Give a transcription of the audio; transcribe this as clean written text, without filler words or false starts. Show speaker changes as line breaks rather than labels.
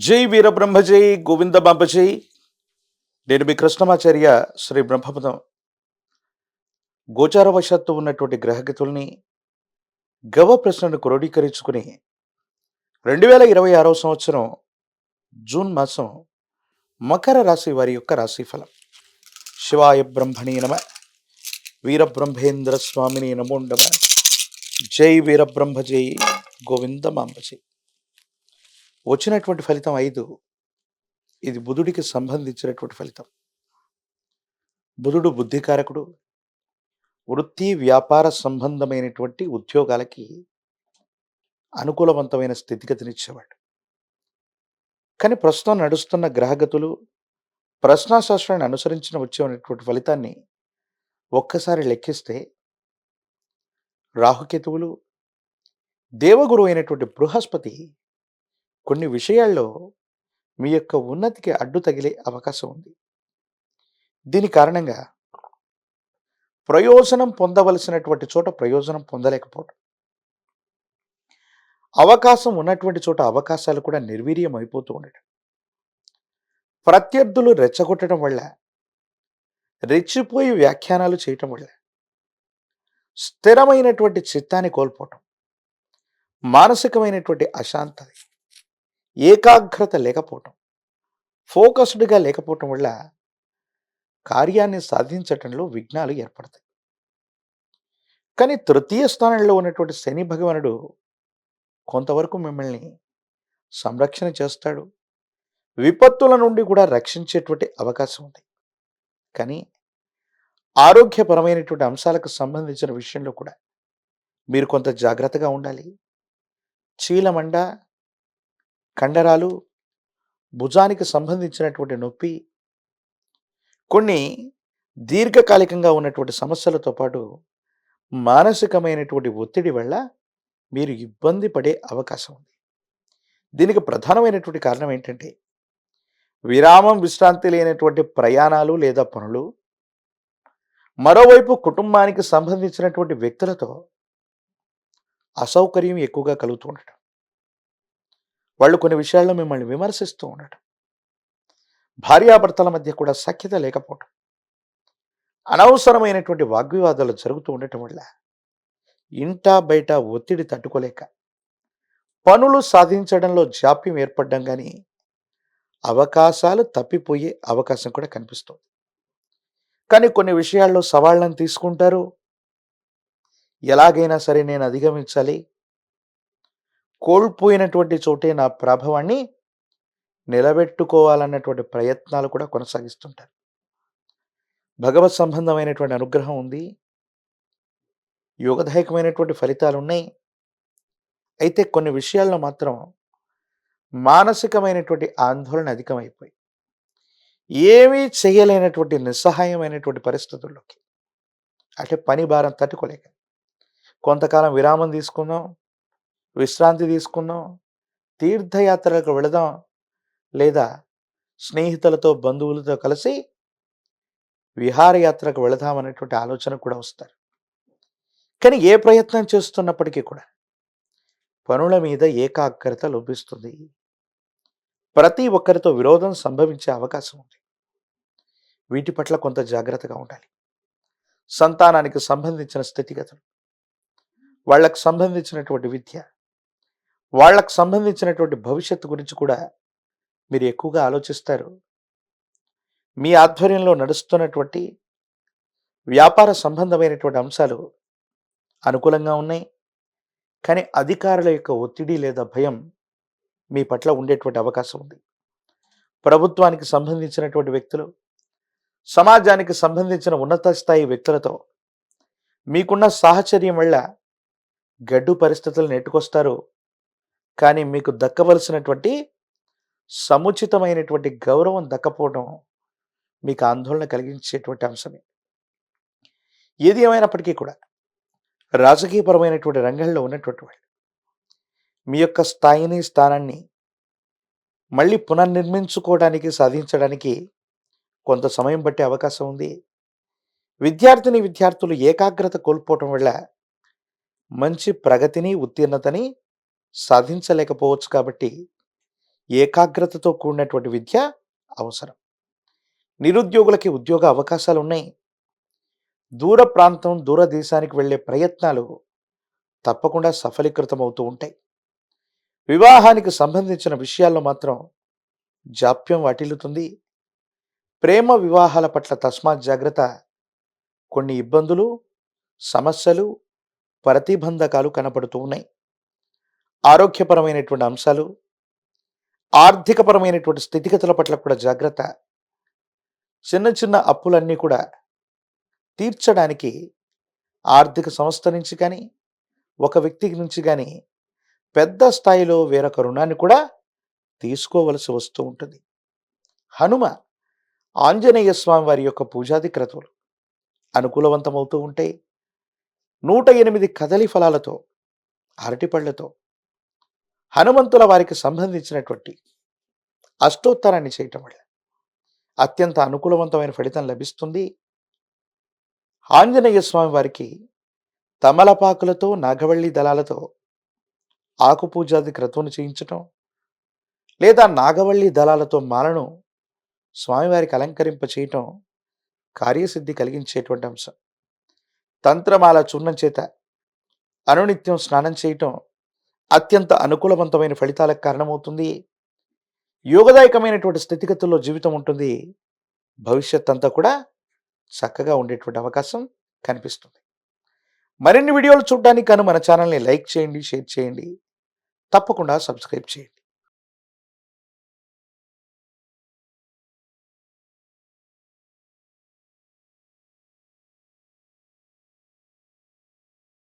జై వీరబ్రహ్మ జై గోవింద బాంబ జై. నేను మీ కృష్ణమాచార్య. శ్రీ బ్రహ్మపదం గోచారవశాత్తు ఉన్నటువంటి గ్రహగతుల్ని గవ ప్రశ్నను క్రోడీకరించుకుని 2026 సంవత్సరం జూన్ మాసం మకర రాశి వారి యొక్క రాశిఫలం. శివాయ బ్రహ్మణే నమ. వీరబ్రహ్మేంద్ర స్వామిని నమోండమ. జై వీరబ్రహ్మ జై గోవింద మాంబ జై. వచ్చినటువంటి ఫలితం 5. ఇది బుధుడికి సంబంధించినటువంటి ఫలితం. బుధుడు బుద్ధికారకుడు. వృత్తి వ్యాపార సంబంధమైనటువంటి ఉద్యోగాలకి అనుకూలవంతమైన స్థితిగతినిచ్చేవాడు. కానీ ప్రస్తుతం నడుస్తున్న గ్రహగతులు ప్రశ్నాశాస్త్రాన్ని అనుసరించిన వచ్చేటువంటి ఫలితాన్ని ఒక్కసారి లెక్కిస్తే రాహుకేతువులు, దేవగురు అయినటువంటి బృహస్పతి కొన్ని విషయాల్లో మీ యొక్క ఉన్నతికి అడ్డు తగిలే అవకాశం ఉంది. దీని కారణంగా ప్రయోజనం పొందవలసినటువంటి చోట ప్రయోజనం పొందలేకపోవడం, అవకాశం ఉన్నటువంటి చోట అవకాశాలు కూడా నిర్వీర్యం అయిపోతూ ఉండటం, ప్రత్యర్థులు రెచ్చగొట్టడం వల్ల, రెచ్చిపోయి వ్యాఖ్యానాలు చేయటం వల్ల స్థిరమైనటువంటి చిత్తాన్ని కోల్పోవటం, మానసికమైనటువంటి అశాంతత, ఏకాగ్రత లేకపోవటం, ఫోకస్డ్గా లేకపోవటం వల్ల కార్యాన్ని సాధించటంలో విఘ్నాలు ఏర్పడతాయి. కానీ తృతీయ స్థానంలో ఉన్నటువంటి శని భగవానుడు కొంతవరకు మిమ్మల్ని సంరక్షణ చేస్తాడు, విపత్తుల నుండి కూడా రక్షించేటువంటి అవకాశం ఉంది. కానీ ఆరోగ్యపరమైనటువంటి అంశాలకు సంబంధించిన విషయంలో కూడా మీరు కొంత జాగ్రత్తగా ఉండాలి. చీలమండ, కండరాలు, భుజానికి సంబంధించినటువంటి నొప్పి, కొన్ని దీర్ఘకాలికంగా ఉన్నటువంటి సమస్యలతో పాటు మానసికమైనటువంటి ఒత్తిడి వల్ల మీరు ఇబ్బంది పడే అవకాశం ఉంది. దీనికి ప్రధానమైనటువంటి కారణం ఏంటంటే విరామం, విశ్రాంతి లేనటువంటి ప్రయాణాలు లేదా పనులు, మరోవైపు కుటుంబానికి సంబంధించినటువంటి వ్యక్తులతో అసౌకర్యం ఎక్కువగా కలుగుతూ ఉండటం, వాళ్ళు కొన్ని విషయాల్లో మిమ్మల్ని విమర్శిస్తూ ఉండటం, భార్యాభర్తల మధ్య కూడా సఖ్యత లేకపోవటం, అనవసరమైనటువంటి వాగ్వివాదాలు జరుగుతూ ఉండటం వల్ల ఇంటా బయట ఒత్తిడి తట్టుకోలేక పనులు సాధించడంలో జాప్యం ఏర్పడడం, కానీ అవకాశాలు తప్పిపోయే అవకాశం కూడా కనిపిస్తుంది. కానీ కొన్ని విషయాల్లో సవాళ్ళను తీసుకుంటారు. ఎలాగైనా సరే నేను అధిగమించాలి, కోల్పోయినటువంటి చోటే నా ప్రభావాన్ని నిలబెట్టుకోవాలన్నటువంటి ప్రయత్నాలు కూడా కొనసాగిస్తుంటారు. భగవత్ సంబంధమైనటువంటి అనుగ్రహం ఉంది, యోగదాయకమైనటువంటి ఫలితాలు ఉన్నాయి. అయితే కొన్ని విషయాల్లో మాత్రం మానసికమైనటువంటి ఆందోళన అధికమైపోయి ఏమీ చేయలేనటువంటి నిస్సహాయమైనటువంటి పరిస్థితుల్లోకి, అంటే పని భారం తట్టుకోలేక కొంతకాలం విరామం తీసుకుందాం, విశ్రాంతి తీసుకుందాం, తీర్థయాత్రలకు వెళదాం, లేదా స్నేహితులతో బంధువులతో కలిసి విహారయాత్రకు వెళదాం అనేటువంటి ఆలోచన కూడా వస్తారు. కానీ ఏ ప్రయత్నం చేస్తున్నప్పటికీ కూడా పనుల మీద ఏకాగ్రత లోపిస్తుంది. ప్రతి ఒక్కరితో విరోధం సంభవించే అవకాశం ఉంది. వీటి పట్ల కొంత జాగ్రత్తగా ఉండాలి. సంతానానికి సంబంధించిన స్థితిగతులు, వాళ్ళకు సంబంధించినటువంటి విద్య, వాళ్ళకు సంబంధించినటువంటి భవిష్యత్తు గురించి కూడా మీరు ఎక్కువగా ఆలోచిస్తారు. మీ ఆధ్వర్యంలో నడుస్తున్నటువంటి వ్యాపార సంబంధమైనటువంటి అంశాలు అనుకూలంగా ఉన్నాయి. కానీ అధికారుల యొక్క ఒత్తిడి లేదా భయం మీ పట్ల ఉండేటువంటి అవకాశం ఉంది. ప్రభుత్వానికి సంబంధించినటువంటి వ్యక్తులు, సమాజానికి సంబంధించిన ఉన్నత స్థాయి వ్యక్తులతో మీకున్న సాహచర్యం వల్ల గడ్డు పరిస్థితులు నెట్టుకొస్తారు. కానీ మీకు దక్కవలసినటువంటి సముచితమైనటువంటి గౌరవం దక్కపోవడం మీకు ఆందోళన కలిగించేటువంటి అంశమే. ఏది ఏమైనప్పటికీ కూడా రాజకీయపరమైనటువంటి రంగంలో ఉన్నటువంటి వాళ్ళు మీ యొక్క స్థాయిని, స్థానాన్ని మళ్ళీ పునర్నిర్మించుకోవడానికి, సాధించడానికి కొంత సమయం పట్టే అవకాశం ఉంది. విద్యార్థులు ఏకాగ్రత కోల్పోవటం వల్ల మంచి ప్రగతిని, ఉత్తీర్ణతని సాధించలేకపోవచ్చు. కాబట్టి ఏకాగ్రతతో కూడినటువంటి విద్య అవసరం. నిరుద్యోగులకి ఉద్యోగ అవకాశాలున్నాయి. దూర ప్రాంతం, దూర దేశానికి వెళ్ళే ప్రయత్నాలు తప్పకుండా సఫలీకృతమవుతూ ఉంటాయి. వివాహానికి సంబంధించిన విషయాల్లో మాత్రం జాప్యం వాటిల్లుతుంది. ప్రేమ వివాహాల పట్ల తస్మాత్ జాగ్రత్త. కొన్ని ఇబ్బందులు, సమస్యలు, ప్రతిబంధకాలు కనపడుతూ ఉన్నాయి. ఆరోగ్యపరమైనటువంటి అంశాలు, ఆర్థికపరమైనటువంటి స్థితిగతుల పట్ల కూడా జాగ్రత్త. చిన్న చిన్న అప్పులన్నీ కూడా తీర్చడానికి ఆర్థిక సంస్థ నుంచి కానీ, ఒక వ్యక్తి నుంచి కానీ పెద్ద స్థాయిలో వేరొక రుణాన్ని కూడా తీసుకోవలసి వస్తూ ఉంటుంది. హనుమ, ఆంజనేయ స్వామి వారి యొక్క పూజాది క్రతువులు అనుకూలవంతమవుతూ ఉంటాయి. 108 కదలి ఫలాలతో, అరటిపళ్లతో హనుమంతుల వారికి సంబంధించినటువంటి అష్టోత్తరాన్ని చేయటం వల్ల అత్యంత అనుకూలవంతమైన ఫలితం లభిస్తుంది. ఆంజనేయ స్వామి వారికి తమలపాకులతో, నాగవల్లి దళాలతో ఆకుపూజాది క్రతువును చేయించటం, లేదా నాగవల్లి దళాలతో మాలను స్వామివారికి అలంకరింప చేయటం కార్యసిద్ధి కలిగించేటువంటి అంశం. తంత్రమాల చూర్ణం చేత అనునిత్యం స్నానం చేయటం అత్యంత అనుకూలవంతమైన ఫలితాలకు కారణమవుతుంది. యోగదాయకమైనటువంటి స్థితిగతుల్లో జీవితం ఉంటుంది. భవిష్యత్ అంతా కూడా చక్కగా ఉండేటువంటి అవకాశం కనిపిస్తుంది. మరిన్ని వీడియోలు చూడడానికి మన ఛానల్ని లైక్ చేయండి, షేర్ చేయండి, తప్పకుండా సబ్స్క్రైబ్ చేయండి.